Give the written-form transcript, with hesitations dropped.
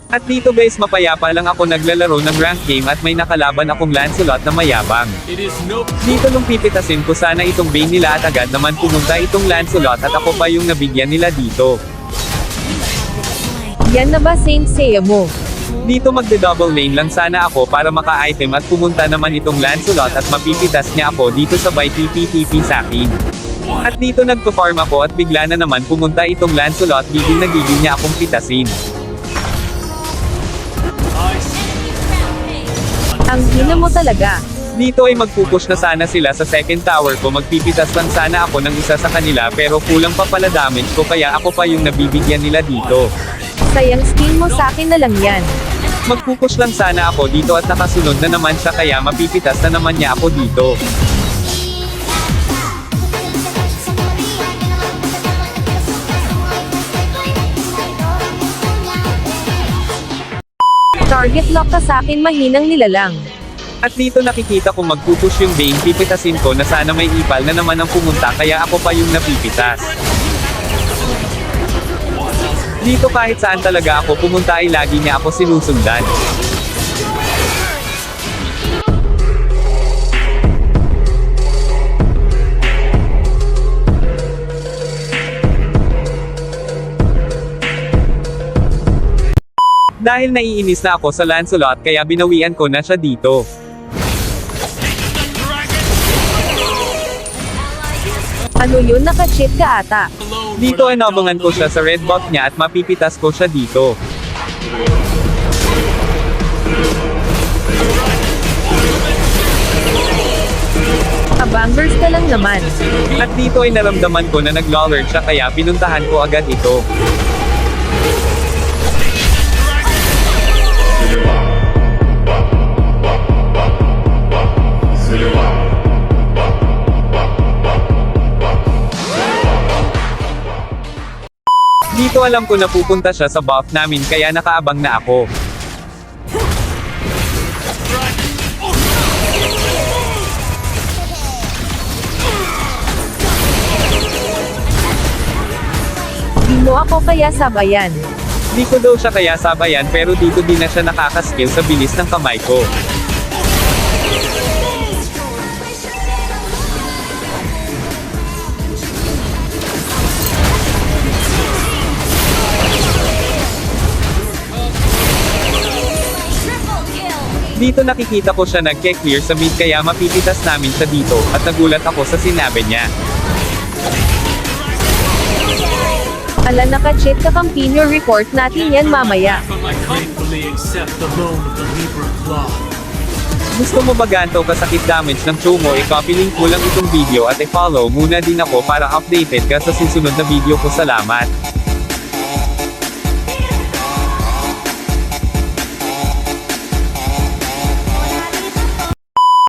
At dito guys mapayapa lang ako naglalaro ng rank game at may nakalaban akong Lancelot na mayabang. Dito nung pipitasin ko sana itong Bane nila at agad naman pumunta itong Lancelot at ako pa yung nabigyan nila dito. Yan na ba Saint Seiya mo? Dito magde-double lane lang sana ako para maka-item at pumunta naman itong Lancelot at mapipitas niya ako dito sabay TP sa akin. At dito nagpo-farm ako at bigla na naman pumunta itong Lancelot gigil na gigil niya akong pitasin. Ang hina mo talaga. Dito ay magpupush na sana sila sa second tower ko magpipitas lang sana ako ng isa sa kanila pero kulang pa pala damage ko kaya ako pa yung nabibigyan nila dito. Sayang skill mo sa akin na lang yan. Magpupush lang sana ako dito at nakasunod na naman siya kaya mapipitas na naman niya ako dito. Target lock ka sa akin mahinang nilalang. At dito nakikita kong magpupush yung Bane pipitasin ko na sana may ipal na naman ang pumunta kaya ako pa yung napipitas. Dito kahit saan talaga ako pumunta ay lagi niya ako sinusundan. Dahil naiinis na ako sa Lancelot kaya binawian ko na siya dito. Ano yun, naka-cheat ka ata? Dito inabangan ko siya sa red buff niya at mapipitas ko siya dito. Abangers ka lang naman. At dito ay naramdaman ko na nag-lolard siya kaya pinuntahan ko agad ito. Dito alam ko na pupunta siya sa buff namin kaya nakaabang na ako. Di mo ako kaya sabayan. Di ko daw siya kaya sabayan pero dito din na siya nakakaskill sa bilis ng kamay ko. Dito nakikita ko siya nagke-clear sa mid kaya mapipitas namin siya dito, at nagulat ako sa sinabi niya. Ala, naka-cheat ka Campino, report natin yan mamaya. Gusto mo ba ganto kasakit damage ng Chomo? I-copy link ko lang itong video at i-follow muna din ako para updated ka sa susunod na video ko. Salamat!